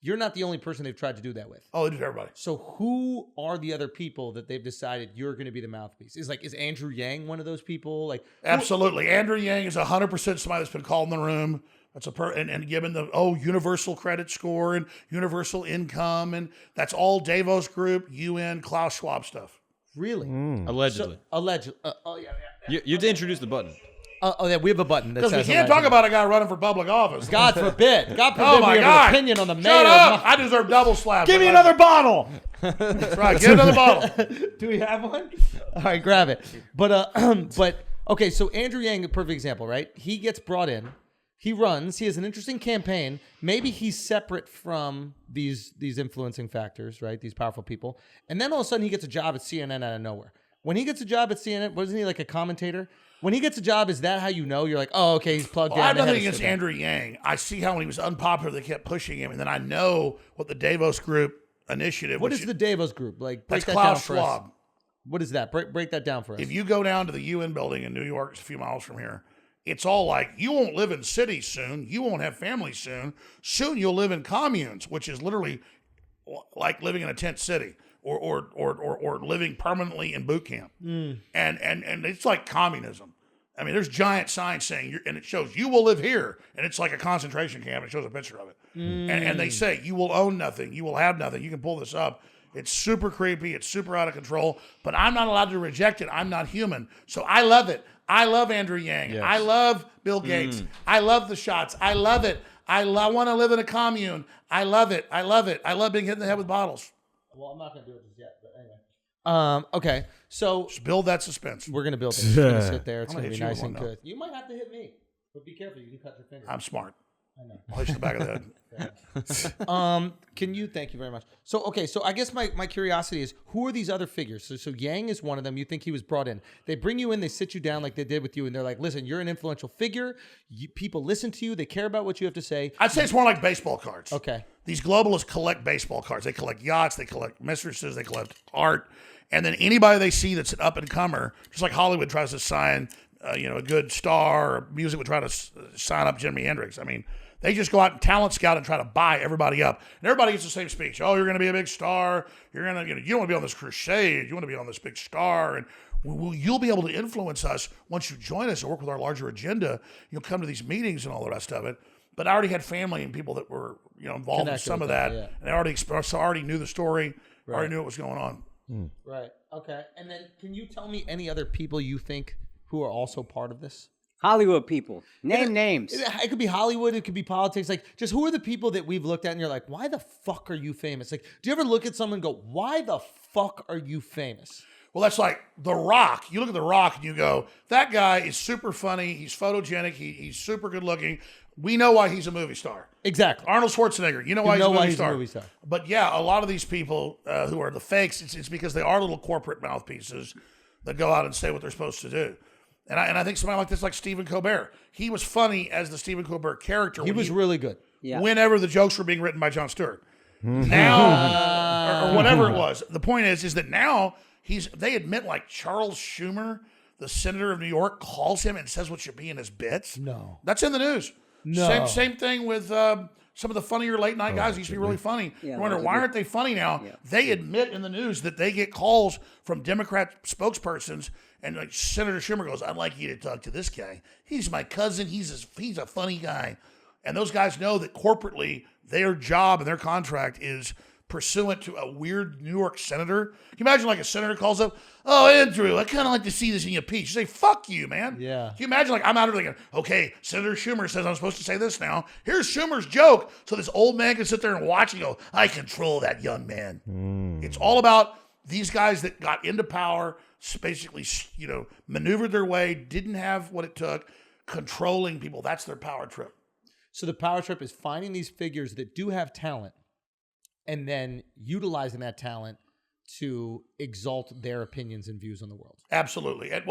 You're not the only person they've tried to do that with. Oh, they do to everybody. So who are the other people that they've decided you're going to be the mouthpiece? Is Andrew Yang one of those people? Like Absolutely. Andrew Yang is 100% somebody that's been called in the room. That's and given the universal credit score and universal income, and that's all Davos Group, UN, Klaus Schwab stuff. Really? Allegedly. So, allegedly. You have to introduce the button. Yeah, we have a button that Because we says can't talk about a guy running for public office. God forbid. God forbid Oh my we have God. an opinion on the mayor. Shut up! I deserve double slap. Give me another bottle. That's right. Get another bottle. Do we have one? All right, grab it. But okay, so Andrew Yang, a perfect example, right? He gets brought in. He runs. He has an interesting campaign. Maybe he's separate from these influencing factors, right? These powerful people. And then all of a sudden he gets a job at CNN out of nowhere. When he gets a job at CNN, wasn't he like a commentator? When he gets a job, is that how you know? You're like, oh, okay, he's plugged in. I have nothing against Andrew Yang. I see how when he was unpopular, they kept pushing him, and then I know what the Davos Group initiative. What is the Davos Group? Like, break that's that down Klaus for us. Schwab. What is that? Break that down for us. If you go down to the UN building in New York, it's a few miles from here. It's all like, you won't live in cities soon. You won't have families soon. Soon you'll live in communes, which is literally like living in a tent city or living permanently in boot camp. And it's like communism. I mean, there's giant signs saying, and it shows you will live here, and it's like a concentration camp. It shows a picture of it, and they say you will own nothing, you will have nothing. You can pull this up. It's super creepy. It's super out of control. But I'm not allowed to reject it. I'm not human, so I love it. I love Andrew Yang. Yes. I love Bill Gates. I love the shots. I love it. I want to live in a commune. I love it. I love it. I love being hit in the head with bottles. Well, I'm not going to do it just yet, but anyway. Okay, so just build that suspense. We're going to build it. It's going to sit there. It's going to be nice and now. good. You might have to hit me, but be careful. You can cut your finger. I'm smart. I know. I'll hit you in the back of the head. Thank you very much. So, okay, so I guess my curiosity is, who are these other figures? So Yang is one of them. You think he was brought in. They bring you in, they sit you down like they did with you, and they're like, listen, you're an influential figure. People listen to you. They care about what you have to say. I'd say it's more like baseball cards. Okay. These globalists collect baseball cards. They collect yachts. They collect mistresses. They collect art. And then anybody they see that's an up-and-comer, just like Hollywood tries to sign, a good star, or music would try to sign up Jimi Hendrix. I mean, they just go out and talent scout and try to buy everybody up. And everybody gets the same speech. Oh, you're going to be a big star. You're going to, you don't want to be on this crusade. You want to be on this big star. And you'll be able to influence us once you join us and work with our larger agenda. You'll come to these meetings and all the rest of it. But I already had family and people that were, involved in some of that. Yeah. And I already knew the story. Right. Already knew what was going on. Right. Okay. And then can you tell me any other people you think who are also part of this? Hollywood people. Name names. It could be Hollywood. It could be politics. Like, just who are the people that we've looked at and you're like, why the fuck are you famous? Like, do you ever look at someone and go, why the fuck are you famous? Well, that's like The Rock. You look at The Rock and you go, that guy is super funny. He's photogenic. He's super good looking. We know why he's a movie star. Exactly. Arnold Schwarzenegger. You know why he's a movie star. But yeah, a lot of these people who are the fakes, it's because they are little corporate mouthpieces that go out and say what they're supposed to do. And I think somebody like this, like Stephen Colbert, he was funny as the Stephen Colbert character. He was really good. Yeah. Whenever the jokes were being written by Jon Stewart. Now, or whatever it was. The point is that now they admit like Charles Schumer, the senator of New York, calls him and says what should be in his bits. No. That's in the news. No. Same thing with some of the funnier late night guys who used to be really funny. Yeah, you wonder, why aren't they funny now? Yeah. They admit in the news that they get calls from Democrat spokespersons, and like Senator Schumer goes, I'd like you to talk to this guy. He's my cousin. He's a funny guy. And those guys know that corporately their job and their contract is pursuant to a weird New York senator. Can you imagine like a senator calls up, oh, Andrew, I kind of like to see this in your piece. You say, fuck you, man. Yeah. Can you imagine like I'm out there thinking, okay, Senator Schumer says I'm supposed to say this now. Here's Schumer's joke. So this old man can sit there and watch and go, I control that young man. It's all about these guys that got into power, basically, maneuvered their way, didn't have what it took, controlling people. That's their power trip. So the power trip is finding these figures that do have talent and then utilizing that talent to exalt their opinions and views on the world. Absolutely. And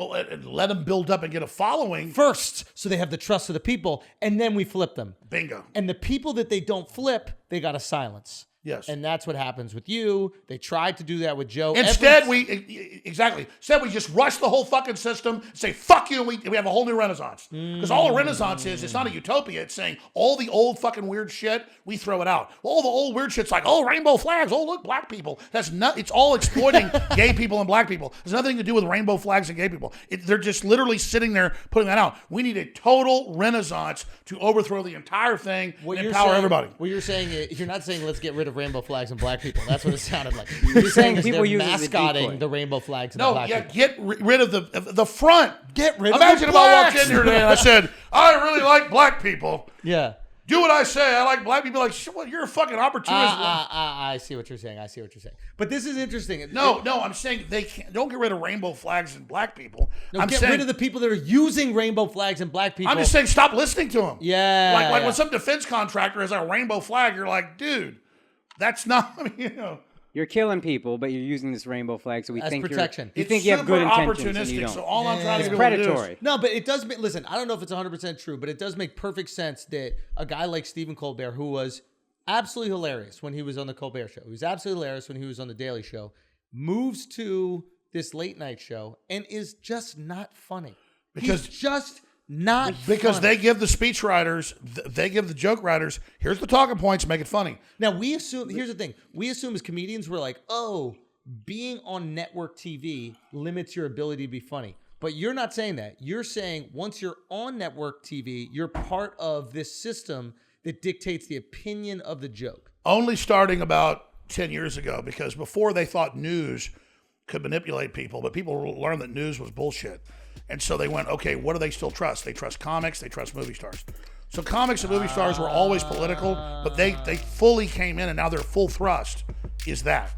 let them build up and get a following. First, so they have the trust of the people, and then we flip them. Bingo. And the people that they don't flip, they got to silence. Yes. And that's what happens with you. They tried to do that with Joe. Instead, we just rush the whole fucking system, say fuck you, and we have a whole new renaissance. Because all a renaissance is, it's not a utopia. It's saying all the old fucking weird shit, we throw it out. All the old weird shit's like, oh, rainbow flags, oh look, black people. It's all exploiting gay people and black people. There's nothing to do with rainbow flags and gay people. They're just literally sitting there putting that out. We need a total renaissance to overthrow the entire thing and empower everybody. What you're saying, you're not saying let's get rid of rainbow flags and black people. That's what it sounded like. You're saying people use mascotting the rainbow flags and the black people. Get rid of the front. Get rid of Imagine the if I walked blacks. in here today and I said, I really like black people. Yeah. Do what I say. I like black people. Like, well, you're a fucking opportunist. I see what you're saying. But this is interesting. No, I'm saying don't get rid of rainbow flags and black people. No, I'm get saying, rid of the people that are using rainbow flags and black people. I'm just saying stop listening to them. Yeah. Like when some defense contractor has a rainbow flag, you're like, dude, that's not, You're killing people, but you're using this rainbow flag, so we As think protection. You think you have good intentions, and you opportunistic. don't. So all I'm trying to It's do predatory. No, but it does make, listen, I don't know if it's 100% true, but it does make perfect sense that a guy like Stephen Colbert, who was absolutely hilarious when he was on the Colbert Show, he was absolutely hilarious when he was on the Daily Show, moves to this late night show and is just not funny. He's just not because funny. they give the speech writers, they give the joke writers, here's the talking points, make it funny. Now, we assume, here's the thing, we assume as comedians, we're like, oh, being on network TV limits your ability to be funny. But you're not saying that. You're saying once you're on network TV, you're part of this system that dictates the opinion of the joke. Only starting about 10 years ago, because before they thought news could manipulate people, but people learned that news was bullshit. And so they went, okay, what do they still trust? They trust comics, they trust movie stars. So comics and movie stars were always political, but they fully came in, and now their full thrust is that.